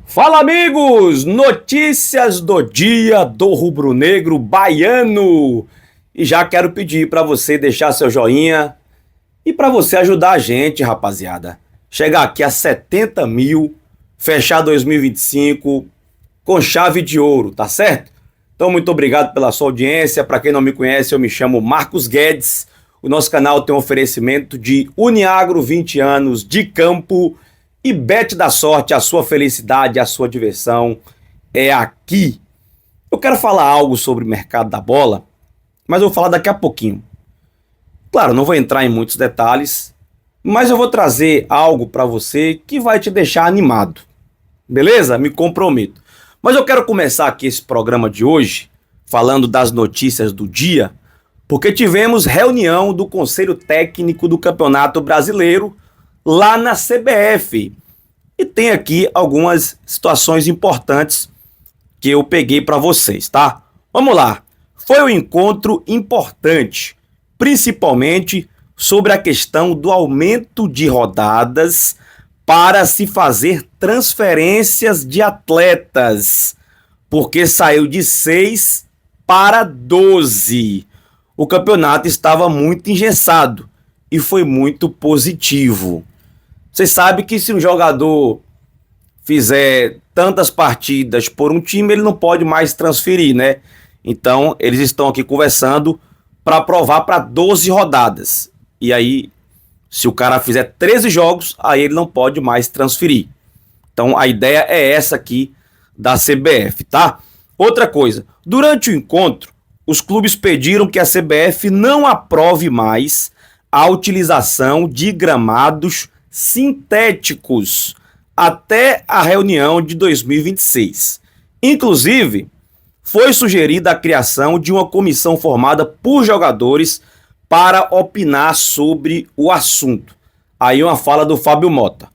Fala, amigos! Notícias do dia do rubro-negro baiano. E já quero pedir para você deixar seu joinha e para você ajudar a gente, rapaziada. Chegar aqui a 70 mil, fechar 2025 com chave de ouro, tá certo? Então, muito obrigado pela sua audiência. Para quem não me conhece, eu me chamo Marcos Guedes. O nosso canal tem um oferecimento de Uniagro, 20 anos de campo. E Bet da Sorte, a sua felicidade, a sua diversão é aqui. Eu quero falar algo sobre o mercado da bola, mas eu vou falar daqui a pouquinho. Claro, não vou entrar em muitos detalhes, mas eu vou trazer algo para você que vai te deixar animado. Beleza? Me comprometo. Mas eu quero começar aqui esse programa de hoje falando das notícias do dia, porque tivemos reunião do Conselho Técnico do Campeonato Brasileiro lá na CBF. E tem aqui algumas situações importantes que eu peguei para vocês, tá? Vamos lá. Foi um encontro importante, principalmente sobre a questão do aumento de rodadas para se fazer transferências de atletas, porque saiu de 6 para 12. O campeonato estava muito engessado e foi muito positivo. Você sabe que se um jogador fizer tantas partidas por um time, ele não pode mais transferir, né? Então, eles estão aqui conversando para aprovar para 12 rodadas. E aí, se o cara fizer 13 jogos, aí ele não pode mais transferir. Então, a ideia é essa aqui da CBF, tá? Outra coisa, durante o encontro, os clubes pediram que a CBF não aprove mais a utilização de gramados sintéticos até a reunião de 2026. Inclusive, foi sugerida a criação de uma comissão formada por jogadores para opinar sobre o assunto. Aí uma fala do Fábio Mota.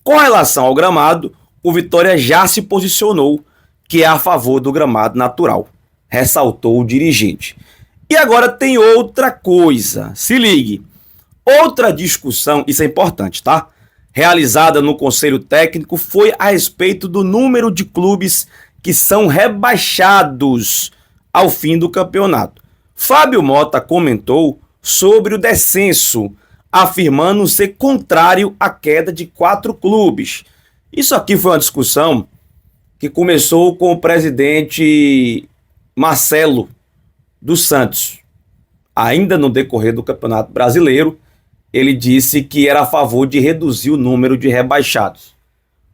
Com relação ao gramado, o Vitória já se posicionou que é a favor do gramado natural, ressaltou o dirigente. E agora tem outra coisa, se ligue. Outra discussão, isso é importante, tá? Realizada no Conselho Técnico foi a respeito do número de clubes que são rebaixados ao fim do campeonato. Fábio Mota comentou sobre o descenso, afirmando ser contrário à queda de 4 clubes. Isso aqui foi uma discussão que começou com o presidente Marcelo dos Santos. Ainda no decorrer do Campeonato Brasileiro, ele disse que era a favor de reduzir o número de rebaixados.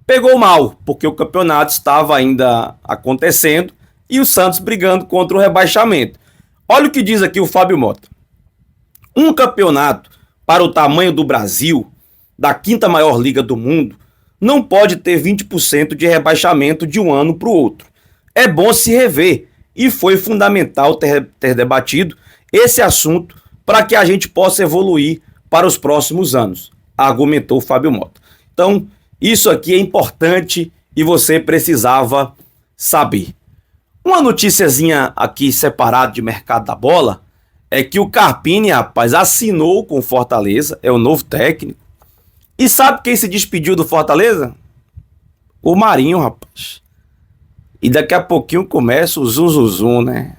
Pegou mal, porque o campeonato estava ainda acontecendo e o Santos brigando contra o rebaixamento. Olha o que diz aqui o Fábio Mota. Um campeonato para o tamanho do Brasil, da 5ª maior liga do mundo, não pode ter 20% de rebaixamento de um ano para o outro. É bom se rever e foi fundamental ter debatido esse assunto para que a gente possa evoluir para os próximos anos, argumentou Fábio Mota. Então, isso aqui é importante e você precisava saber. Uma noticiazinha aqui separada de mercado da bola é que o Carpini, rapaz, assinou com o Fortaleza, é o novo técnico. E sabe quem se despediu do Fortaleza? O Marinho, rapaz. E daqui a pouquinho começa o zum, né?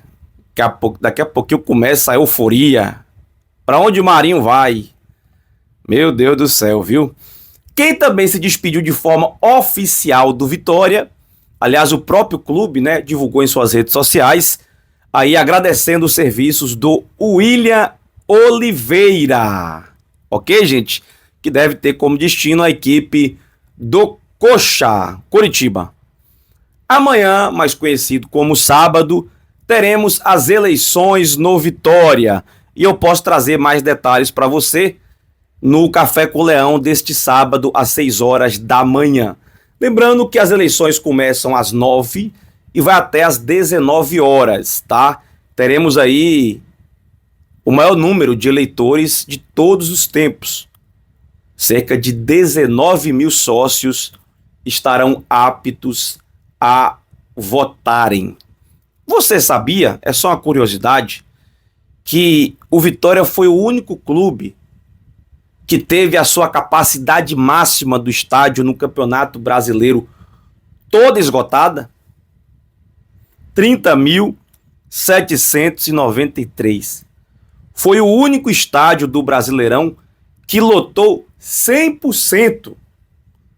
Daqui a pouquinho começa a euforia. Para onde o Marinho vai? Meu Deus do céu, viu? Quem também se despediu de forma oficial do Vitória, aliás, o próprio clube, né, divulgou em suas redes sociais, aí agradecendo os serviços do William Oliveira. Ok, gente? Que deve ter como destino a equipe do Coxa, Coritiba. Amanhã, mais conhecido como sábado, teremos as eleições no Vitória. E eu posso trazer mais detalhes para você no Café com o Leão deste sábado às 6 horas da manhã. Lembrando que as eleições começam às 9 e vai até às 19 horas, tá? Teremos aí o maior número de eleitores de todos os tempos. Cerca de 19 mil sócios estarão aptos a votarem. Você sabia, é só uma curiosidade, que o Vitória foi o único clube que teve a sua capacidade máxima do estádio no Campeonato Brasileiro toda esgotada? 30.793. Foi o único estádio do Brasileirão que lotou 100%.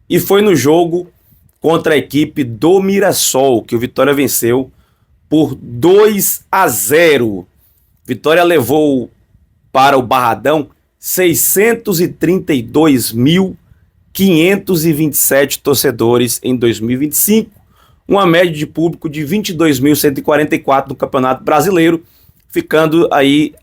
E foi no jogo contra a equipe do Mirassol, que o Vitória venceu por 2-0. Vitória levou para o Barradão 632.527 torcedores em 2025, uma média de público de 22.144 no Campeonato Brasileiro, ficando aí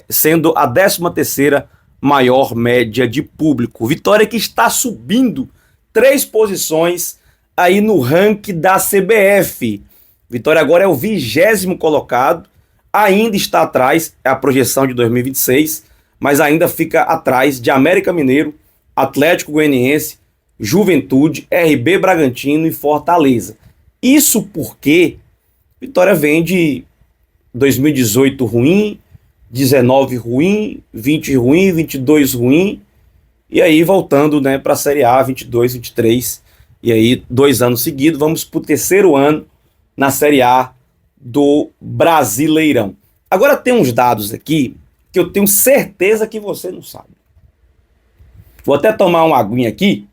sendo a 13ª maior média de público. Vitória que está subindo 3 posições aí no ranking da CBF. Vitória agora é o 20º colocado, ainda está atrás, é a projeção de 2026, mas ainda fica atrás de América Mineiro, Atlético Goianiense, Juventude, RB Bragantino e Fortaleza. Isso porque Vitória vem de 2018 ruim, 19 ruim, 20 ruim, 22 ruim, e aí voltando, né, para a Série A, 22, 23, e aí 2 anos seguidos, vamos para o 3º ano na Série A do Brasileirão. Agora tem uns dados aqui que eu tenho certeza que você não sabe. Vou até tomar uma aguinha aqui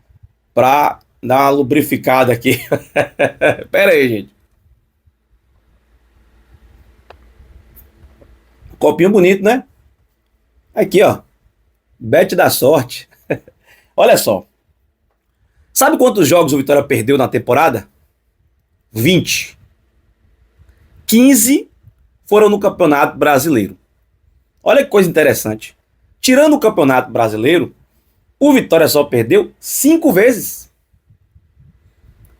para dar uma lubrificada aqui. Pera aí, gente. Copinho bonito, né? Aqui, ó. Bet da sorte. Olha só. Sabe quantos jogos o Vitória perdeu na temporada? 20. 15 foram no Campeonato Brasileiro. Olha que coisa interessante. Tirando o Campeonato Brasileiro, o Vitória só perdeu 5 vezes.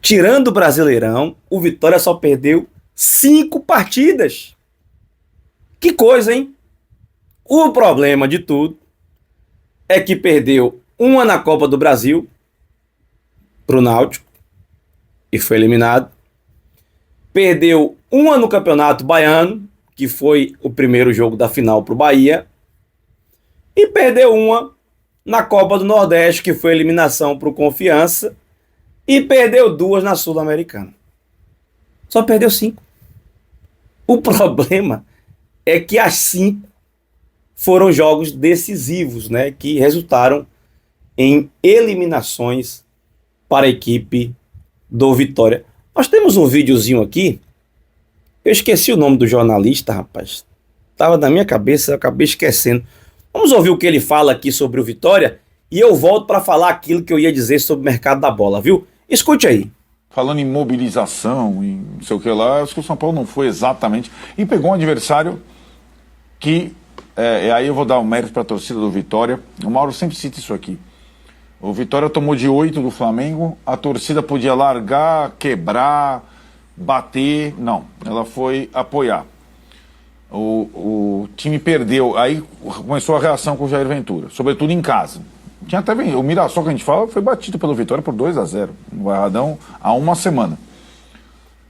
Tirando o Brasileirão, o Vitória só perdeu 5 partidas. Que coisa, hein? O problema de tudo é que perdeu uma na Copa do Brasil pro Náutico e foi eliminado. Perdeu uma no Campeonato Baiano, que foi o primeiro jogo da final pro Bahia. E perdeu uma na Copa do Nordeste, que foi a eliminação pro Confiança. E perdeu 2 na Sul-Americana. Só perdeu 5. O problema é que as 5 foram jogos decisivos, né, que resultaram em eliminações para a equipe do Vitória. Nós temos um videozinho aqui. Eu esqueci o nome do jornalista, rapaz. Estava na minha cabeça, eu acabei esquecendo. Vamos ouvir o que ele fala aqui sobre o Vitória e eu volto para falar aquilo que eu ia dizer sobre o mercado da bola, viu? Escute aí. Falando em mobilização, em não sei o que lá, acho que o São Paulo não foi exatamente. E pegou um adversário que... aí eu vou dar um mérito para a torcida do Vitória. O Mauro sempre cita isso aqui. O Vitória tomou de 8 do Flamengo, a torcida podia largar, quebrar, bater. Não, ela foi apoiar. O time perdeu, aí começou a reação com o Jair Ventura, sobretudo em casa. Tinha até o Mirassol que a gente fala foi batido pelo Vitória por 2-0 no Barradão há uma semana.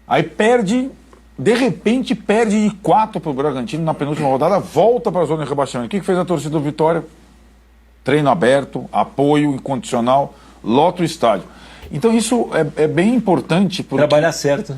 Aí perde, de repente perde de 4 para o Bragantino na penúltima rodada, volta para a zona de rebaixamento. O que fez a torcida do Vitória? Treino aberto, apoio incondicional, lota o estádio. Então isso é bem importante. Porque... Trabalhar certo.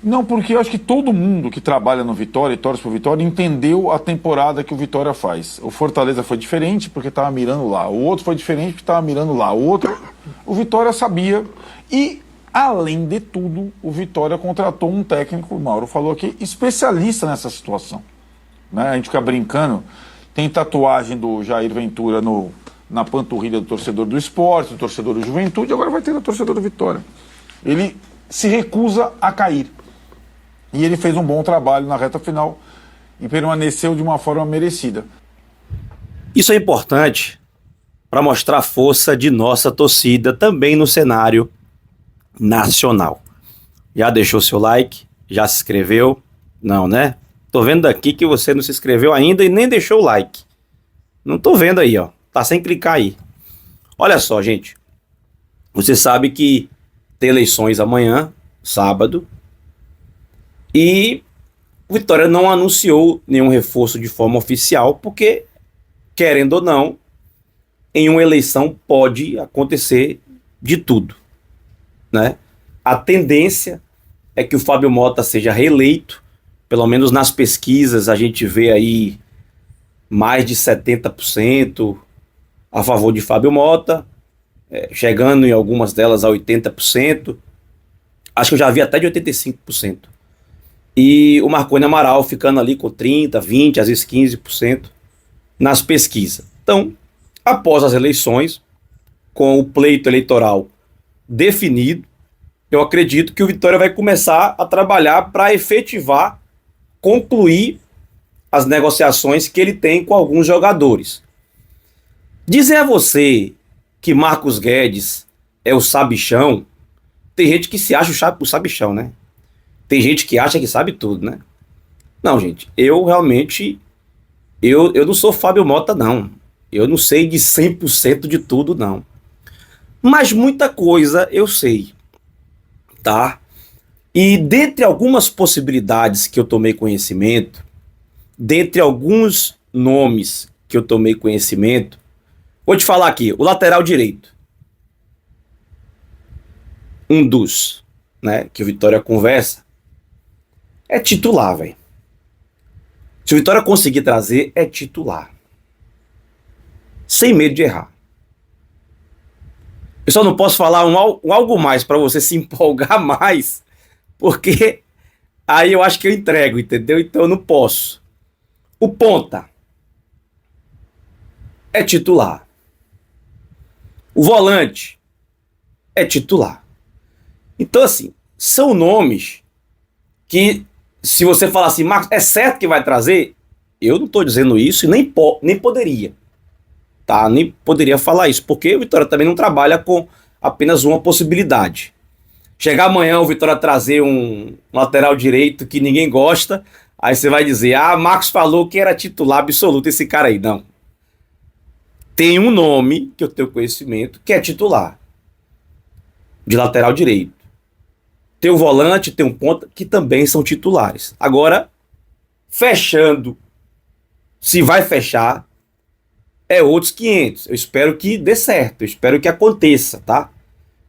Não, porque eu acho que todo mundo que trabalha no Vitória e torce pro Vitória entendeu a temporada que o Vitória faz. O Fortaleza foi diferente porque estava mirando lá. O outro foi diferente porque estava mirando lá. O Vitória sabia. E, além de tudo, o Vitória contratou um técnico, o Mauro falou aqui, especialista nessa situação. Né? A gente fica brincando. Tem tatuagem do Jair Ventura na panturrilha do torcedor do Sport, do torcedor do Juventude, agora vai ter do torcedor do Vitória. Ele se recusa a cair. E ele fez um bom trabalho na reta final e permaneceu de uma forma merecida. Isso é importante para mostrar a força de nossa torcida também no cenário nacional. Já deixou seu like? Já se inscreveu? Não, né? Tô vendo daqui que você não se inscreveu ainda e nem deixou o like. Não tô vendo aí, ó. Tá sem clicar aí. Olha só, gente. Você sabe que tem eleições amanhã, sábado. E o Vitória não anunciou nenhum reforço de forma oficial, porque, querendo ou não, em uma eleição pode acontecer de tudo, né? A tendência é que o Fábio Mota seja reeleito, pelo menos nas pesquisas a gente vê aí mais de 70% a favor de Fábio Mota, chegando em algumas delas a 80%, acho que eu já vi até de 85%. E o Marconi Amaral ficando ali com 30%, 20%, às vezes 15% nas pesquisas. Então, após as eleições, com o pleito eleitoral definido, eu acredito que o Vitória vai começar a trabalhar para efetivar, concluir as negociações que ele tem com alguns jogadores. Dizer a você que Marcos Guedes é o sabichão, tem gente que se acha o sabichão, né? Tem gente que acha que sabe tudo, né? Não, gente, eu realmente, eu não sou Fábio Mota, não. Eu não sei de 100% de tudo, não. Mas muita coisa eu sei, tá? E dentre algumas possibilidades que eu tomei conhecimento, dentre alguns nomes que eu tomei conhecimento, vou te falar aqui, o lateral direito. Um dos, né, que o Vitória conversa, é titular, velho. Se o Vitória conseguir trazer, é titular. Sem medo de errar. Eu só não posso falar um algo mais para você se empolgar mais, porque aí eu acho que eu entrego, entendeu? Então eu não posso. O ponta é titular. O volante é titular. Então, assim, são nomes que, se você falar assim, Marcos, é certo que vai trazer? Eu não estou dizendo isso e nem poderia. Tá? Nem poderia falar isso, porque o Vitória também não trabalha com apenas uma possibilidade. Chegar amanhã o Vitória trazer um lateral direito que ninguém gosta, aí você vai dizer, Marcos falou que era titular absoluto esse cara aí. Não. Tem um nome que eu tenho conhecimento que é titular de lateral direito. Tem o volante, tem um ponta que também são titulares. Agora, fechando, se vai fechar, é outros 500. Eu espero que dê certo, eu espero que aconteça, tá?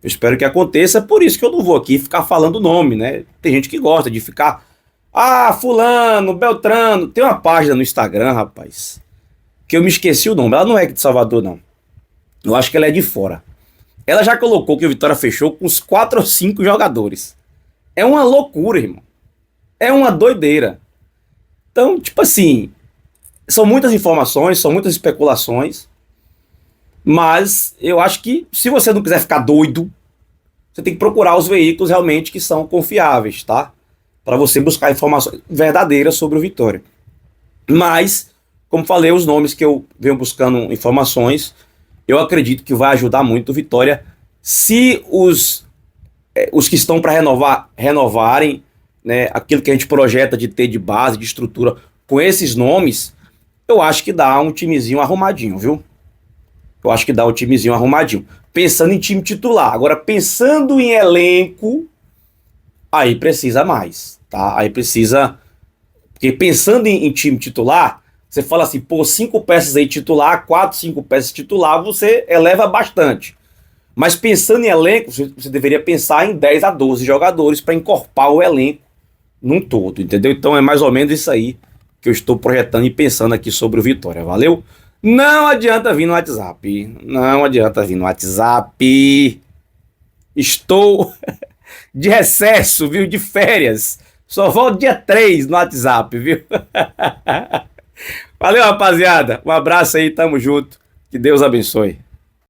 Eu espero que aconteça, por isso que eu não vou aqui ficar falando o nome, né? Tem gente que gosta de ficar, fulano, Beltrano. Tem uma página no Instagram, rapaz, que eu me esqueci o nome. Ela não é aqui de Salvador, não. Eu acho que ela é de fora. Ela já colocou que o Vitória fechou com uns 4 ou 5 jogadores. É uma loucura, irmão. É uma doideira. Então, tipo assim, são muitas informações, são muitas especulações, mas eu acho que se você não quiser ficar doido, você tem que procurar os veículos realmente que são confiáveis, tá? Para você buscar informações verdadeiras sobre o Vitória. Mas, como falei, os nomes que eu venho buscando informações, eu acredito que vai ajudar muito o Vitória se os que estão para renovarem, né, aquilo que a gente projeta de ter de base, de estrutura, com esses nomes, eu acho que dá um timezinho arrumadinho, viu? Eu acho que dá um timezinho arrumadinho. Pensando em time titular. Agora, pensando em elenco, aí precisa mais, tá? Aí precisa... Porque pensando em time titular, você fala assim, 5 peças aí titular, 4, 5 peças titular, você eleva bastante. Mas pensando em elenco, você deveria pensar em 10 a 12 jogadores para encorpar o elenco num todo, entendeu? Então é mais ou menos isso aí que eu estou projetando e pensando aqui sobre o Vitória, valeu? Não adianta vir no WhatsApp, não adianta vir no WhatsApp. Estou de recesso, viu? De férias. Só volto dia 3 no WhatsApp, viu? Valeu, rapaziada. Um abraço aí, tamo junto. Que Deus abençoe.